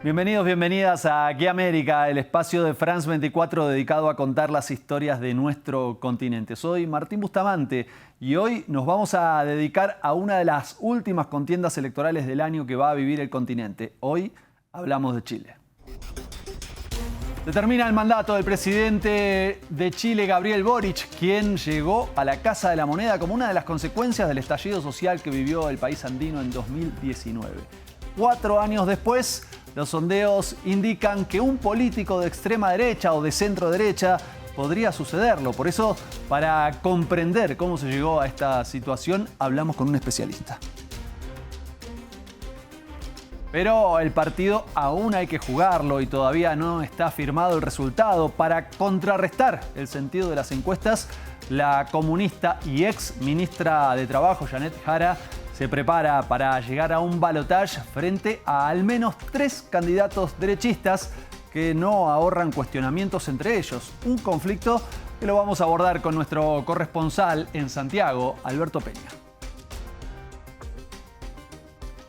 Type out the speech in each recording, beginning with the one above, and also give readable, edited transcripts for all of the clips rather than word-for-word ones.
Bienvenidos, bienvenidas a Aquí América, el espacio de France 24 dedicado a contar las historias de nuestro continente. Soy Martín Bustamante y hoy nos vamos a dedicar a una de las últimas contiendas electorales del año que va a vivir el continente. Hoy hablamos de Chile. Se termina el mandato del presidente de Chile, Gabriel Boric, quien llegó a la Casa de la Moneda como una de las consecuencias del estallido social que vivió el país andino en 2019. 4 años después, los sondeos indican que un político de extrema derecha o de centro derecha podría sucederlo. Por eso, para comprender cómo se llegó a esta situación, hablamos con un especialista. Pero el partido aún hay que jugarlo y todavía no está firmado el resultado. Para contrarrestar el sentido de las encuestas, la comunista y ex ministra de Trabajo, Janet Jara, se prepara para llegar a un balotaje frente a al menos 3 candidatos derechistas que no ahorran cuestionamientos entre ellos. Un conflicto que lo vamos a abordar con nuestro corresponsal en Santiago, Alberto Peña.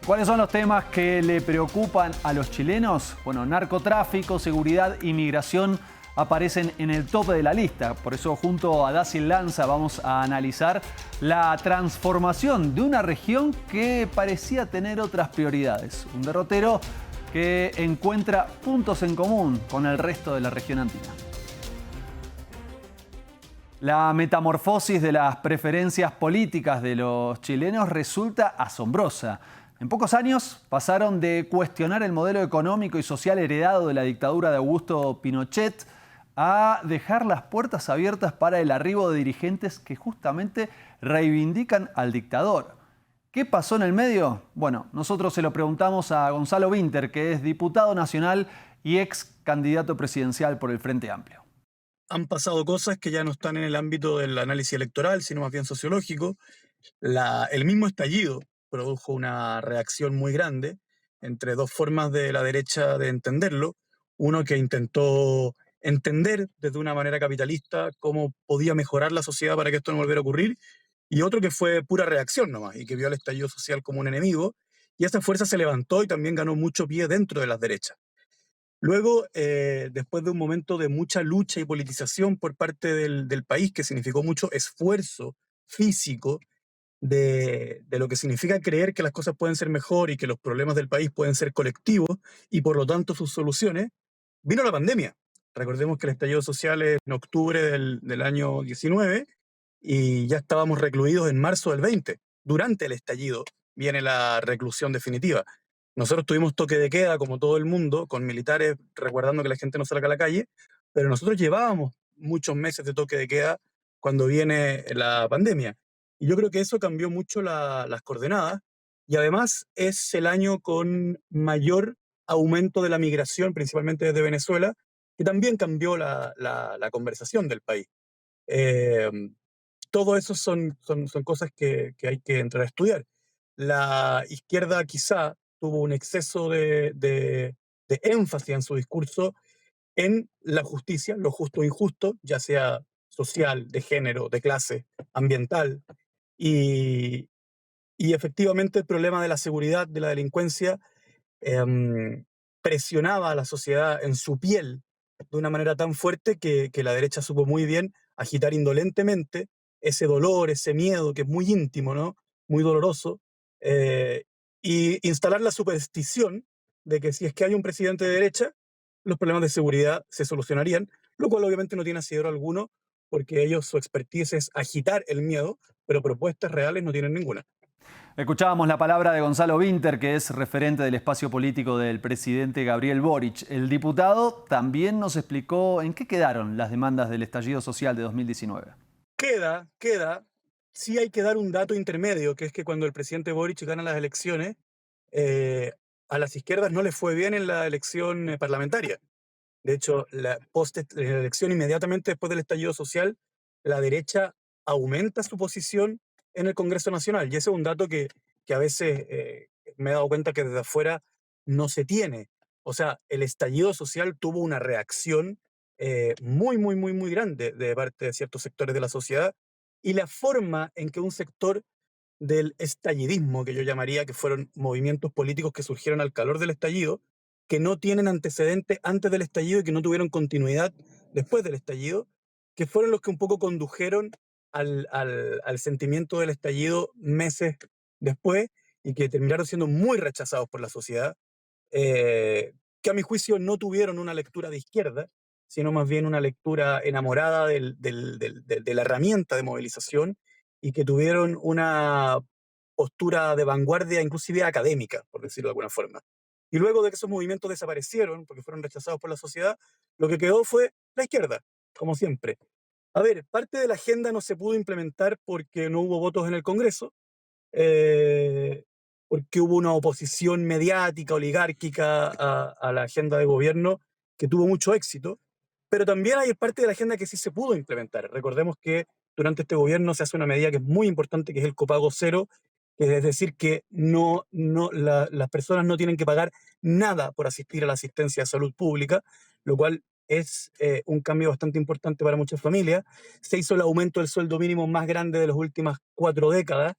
¿Cuáles son los temas que le preocupan a los chilenos? Bueno, narcotráfico, seguridad y migración aparecen en el tope de la lista. Por eso, junto a Dacil Lanza, vamos a analizar la transformación de una región que parecía tener otras prioridades. Un derrotero que encuentra puntos en común con el resto de la región andina. La metamorfosis de las preferencias políticas de los chilenos resulta asombrosa. En pocos años pasaron de cuestionar el modelo económico y social heredado de la dictadura de Augusto Pinochet a dejar las puertas abiertas para el arribo de dirigentes que justamente reivindican al dictador. ¿Qué pasó en el medio? Bueno, nosotros se lo preguntamos a Gonzalo Winter, que es diputado nacional y ex candidato presidencial por el Frente Amplio. Han pasado cosas que ya no están en el ámbito del análisis electoral, sino más bien sociológico. El mismo estallido produjo una reacción muy grande entre dos formas de la derecha de entenderlo. Uno que intentó entender desde una manera capitalista cómo podía mejorar la sociedad para que esto no volviera a ocurrir, y otro que fue pura reacción nomás y que vio al estallido social como un enemigo, y esa fuerza se levantó y también ganó mucho pie dentro de las derechas. Luego, después de un momento de mucha lucha y politización por parte del país, que significó mucho esfuerzo físico de lo que significa creer que las cosas pueden ser mejor y que los problemas del país pueden ser colectivos y por lo tanto sus soluciones, vino la pandemia. Recordemos que el estallido social es en octubre del año 19 y ya estábamos recluidos en marzo del 20. Durante el estallido viene la reclusión definitiva. Nosotros tuvimos toque de queda, como todo el mundo, con militares resguardando que la gente no salga a la calle, pero nosotros llevábamos muchos meses de toque de queda cuando viene la pandemia. Y yo creo que eso cambió mucho las coordenadas, y además es el año con mayor aumento de la migración, principalmente desde Venezuela, que también cambió la conversación del país. Eh, Todo eso son cosas que hay que entrar a estudiar. La izquierda quizá tuvo un exceso de énfasis en su discurso en la justicia, lo justo o injusto, ya sea social, de género, de clase, ambiental, y, y efectivamente el problema de la seguridad, de la delincuencia, em, presionaba a la sociedad en su piel de una manera tan fuerte que la derecha supo muy bien agitar indolentemente ese dolor, ese miedo que es muy íntimo, ¿no? Muy doloroso, eh, y instalar la superstición de que si es que hay un presidente de derecha, los problemas de seguridad se solucionarían, lo cual obviamente no tiene asidero alguno, porque ellos, su expertise es agitar el miedo, pero propuestas reales no tienen ninguna. Escuchábamos la palabra de Gonzalo Winter, que es referente del espacio político del presidente Gabriel Boric. El diputado también nos explicó en qué quedaron las demandas del estallido social de 2019. Queda, sí hay que dar un dato intermedio, que es que cuando el presidente Boric gana las elecciones, eh, a las izquierdas no les fue bien en la elección parlamentaria. De hecho, la elección inmediatamente después del estallido social, la derecha aumenta su posición en el Congreso Nacional. Y ese es un dato que a veces me he dado cuenta que desde afuera no se tiene. O sea, el estallido social tuvo una reacción muy, muy, muy, muy grande de parte de ciertos sectores de la sociedad, y la forma en que un sector del estallidismo, que yo llamaría, que fueron movimientos políticos que surgieron al calor del estallido, que no tienen antecedentes antes del estallido y que no tuvieron continuidad después del estallido, que fueron los que un poco condujeron al sentimiento del estallido meses después y que terminaron siendo muy rechazados por la sociedad, que a mi juicio no tuvieron una lectura de izquierda, sino más bien una lectura enamorada de la herramienta de movilización y que tuvieron una postura de vanguardia, inclusive académica, por decirlo de alguna forma. Y luego de que esos movimientos desaparecieron, porque fueron rechazados por la sociedad, lo que quedó fue la izquierda, como siempre. A ver, parte de la agenda no se pudo implementar porque no hubo votos en el Congreso, eh, porque hubo una oposición mediática, oligárquica a la agenda de gobierno que tuvo mucho éxito, pero también hay parte de la agenda que sí se pudo implementar. Recordemos que durante este gobierno se hace una medida que es muy importante, que es el copago cero, que es decir, que las personas no tienen que pagar nada por asistir a la asistencia de salud pública, lo cual es un cambio bastante importante para muchas familias. Se hizo el aumento del sueldo mínimo más grande de las últimas 4 décadas.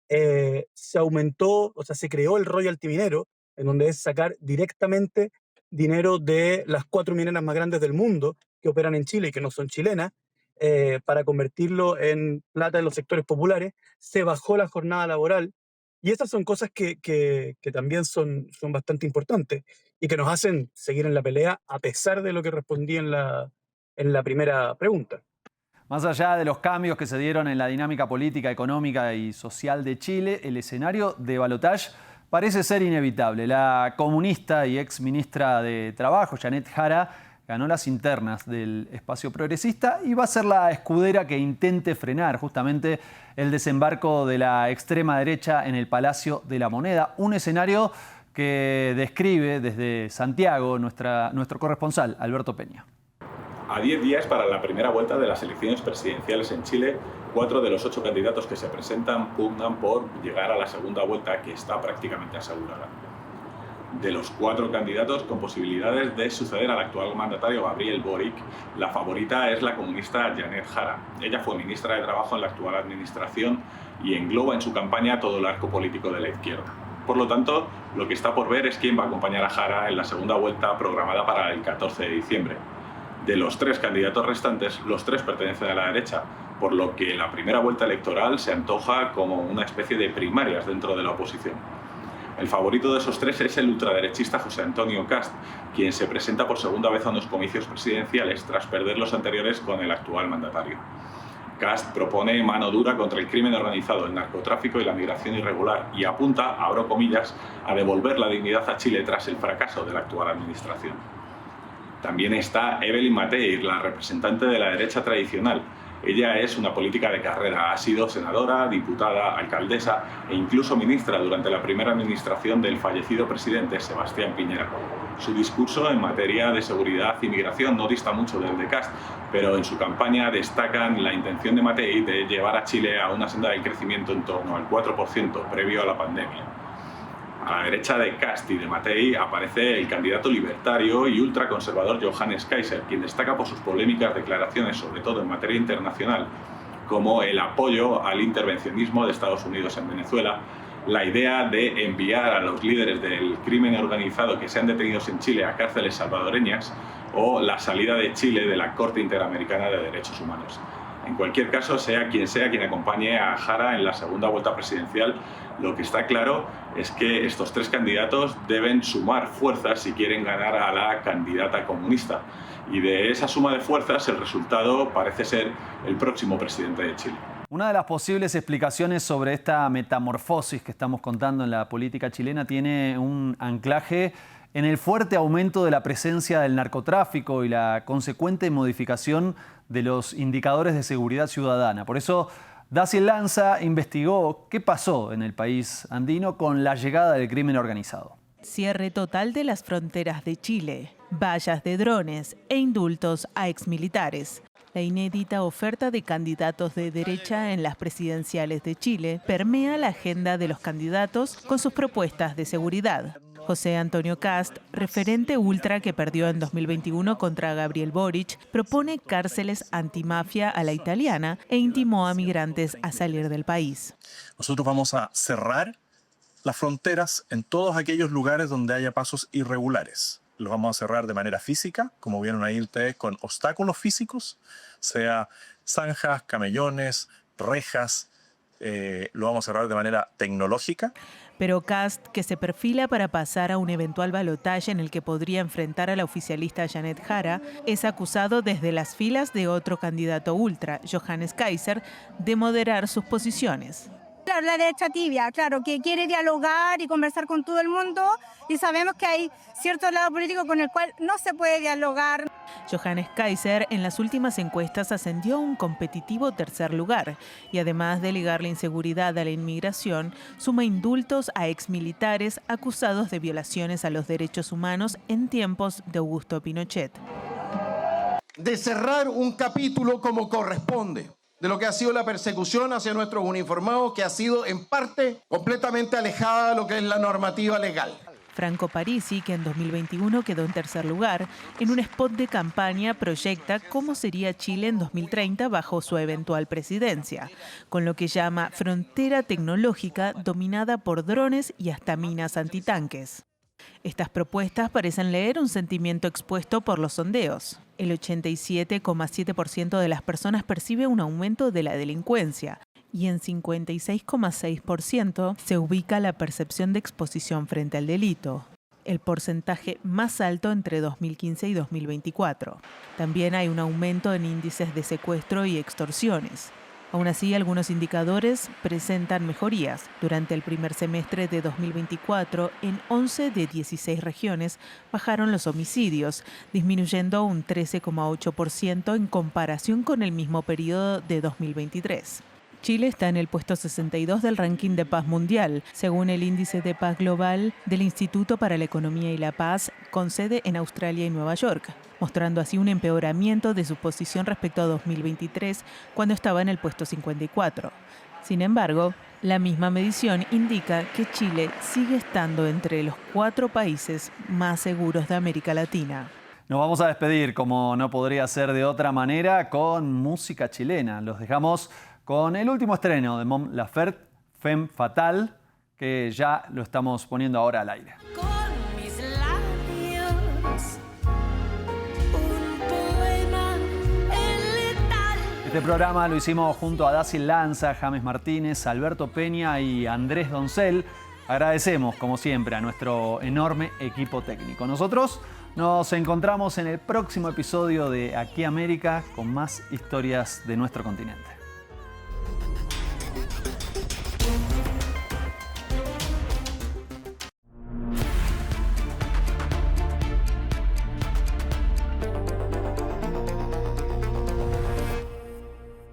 Se aumentó, o sea, se creó el royalty minero, en donde es sacar directamente dinero de las 4 mineras más grandes del mundo que operan en Chile y que no son chilenas, para convertirlo en plata en los sectores populares. Se bajó la jornada laboral y estas son cosas que también son bastante importantes y que nos hacen seguir en la pelea a pesar de lo que respondí en la primera pregunta. Más allá de los cambios que se dieron en la dinámica política, económica y social de Chile, el escenario de balotaje parece ser inevitable. La comunista y ex ministra de Trabajo, Janet Jara, ganó las internas del espacio progresista y va a ser la escudera que intente frenar justamente el desembarco de la extrema derecha en el Palacio de la Moneda. Un escenario que describe desde Santiago nuestro corresponsal, Alberto Peña. A 10 días para la primera vuelta de las elecciones presidenciales en Chile, 4 de los 8 candidatos que se presentan pugnan por llegar a la segunda vuelta, que está prácticamente asegurada. De los 4 candidatos con posibilidades de suceder al actual mandatario Gabriel Boric, la favorita es la comunista Janet Jara. Ella fue ministra de Trabajo en la actual administración y engloba en su campaña todo el arco político de la izquierda. Por lo tanto, lo que está por ver es quién va a acompañar a Jara en la segunda vuelta programada para el 14 de diciembre. De los 3 candidatos restantes, los 3 pertenecen a la derecha, por lo que la primera vuelta electoral se antoja como una especie de primarias dentro de la oposición. El favorito de esos 3 es el ultraderechista José Antonio Cast, quien se presenta por segunda vez a unos comicios presidenciales tras perder los anteriores con el actual mandatario. Cast propone mano dura contra el crimen organizado, el narcotráfico y la migración irregular y apunta, abro comillas, a devolver la dignidad a Chile tras el fracaso de la actual administración. También está Evelyn Matei, la representante de la derecha tradicional. Ella es una política de carrera, ha sido senadora, diputada, alcaldesa e incluso ministra durante la primera administración del fallecido presidente Sebastián Piñera. Su discurso en materia de seguridad y migración no dista mucho del de Cast, pero en su campaña destacan la intención de Matei de llevar a Chile a una senda del crecimiento en torno al 4% previo a la pandemia. A la derecha de Cast y de Matei aparece el candidato libertario y ultraconservador Johannes Kaiser, quien destaca por sus polémicas declaraciones, sobre todo en materia internacional, como el apoyo al intervencionismo de Estados Unidos en Venezuela, la idea de enviar a los líderes del crimen organizado que sean detenidos en Chile a cárceles salvadoreñas o la salida de Chile de la Corte Interamericana de Derechos Humanos. En cualquier caso, sea quien acompañe a Jara en la segunda vuelta presidencial, lo que está claro es que estos 3 candidatos deben sumar fuerzas si quieren ganar a la candidata comunista. Y de esa suma de fuerzas, el resultado parece ser el próximo presidente de Chile. Una de las posibles explicaciones sobre esta metamorfosis que estamos contando en la política chilena tiene un anclaje en el fuerte aumento de la presencia del narcotráfico y la consecuente modificación de los indicadores de seguridad ciudadana. Por eso, Daciel Lanza investigó qué pasó en el país andino con la llegada del crimen organizado. Cierre total de las fronteras de Chile, vallas de drones e indultos a exmilitares. La inédita oferta de candidatos de derecha en las presidenciales de Chile permea la agenda de los candidatos con sus propuestas de seguridad. José Antonio Cast, referente ultra que perdió en 2021 contra Gabriel Boric, propone cárceles antimafia a la italiana e intimó a migrantes a salir del país. Nosotros vamos a cerrar las fronteras en todos aquellos lugares donde haya pasos irregulares. Los vamos a cerrar de manera física, como vieron ahí ustedes, con obstáculos físicos, sea zanjas, camellones, rejas. Lo vamos a cerrar de manera tecnológica. Pero Kast, que se perfila para pasar a un eventual balotaje en el que podría enfrentar a la oficialista Janet Jara, es acusado desde las filas de otro candidato ultra, Johannes Kaiser, de moderar sus posiciones. La derecha tibia, claro, que quiere dialogar y conversar con todo el mundo, y sabemos que hay cierto lado político con el cual no se puede dialogar. Johannes Kaiser en las últimas encuestas ascendió a un competitivo tercer lugar y además de ligar la inseguridad a la inmigración, suma indultos a exmilitares acusados de violaciones a los derechos humanos en tiempos de Augusto Pinochet. De cerrar un capítulo como corresponde de lo que ha sido la persecución hacia nuestros uniformados, que ha sido en parte completamente alejada de lo que es la normativa legal. Franco Parisi, que en 2021 quedó en tercer lugar, en un spot de campaña proyecta cómo sería Chile en 2030 bajo su eventual presidencia, con lo que llama frontera tecnológica dominada por drones y hasta minas antitanques. Estas propuestas parecen leer un sentimiento expuesto por los sondeos. El 87,7% de las personas percibe un aumento de la delincuencia y en 56,6% se ubica la percepción de exposición frente al delito, el porcentaje más alto entre 2015 y 2024. También hay un aumento en índices de secuestro y extorsiones. Aún así, algunos indicadores presentan mejorías. Durante el primer semestre de 2024, en 11 de 16 regiones bajaron los homicidios, disminuyendo un 13,8% en comparación con el mismo periodo de 2023. Chile está en el puesto 62 del ranking de paz mundial, según el índice de paz global del Instituto para la Economía y la Paz, con sede en Australia y Nueva York, mostrando así un empeoramiento de su posición respecto a 2023, cuando estaba en el puesto 54. Sin embargo, la misma medición indica que Chile sigue estando entre los 4 países más seguros de América Latina. Nos vamos a despedir, como no podría ser de otra manera, con música chilena. Los dejamos con el último estreno de Mon Laferte, Femme Fatale, que ya lo estamos poniendo ahora al aire. Con mis labios, un poema letal. Este programa lo hicimos junto a Daciel Lanza, James Martínez, Alberto Peña y Andrés Doncel. Agradecemos, como siempre, a nuestro enorme equipo técnico. Nosotros nos encontramos en el próximo episodio de Aquí América con más historias de nuestro continente.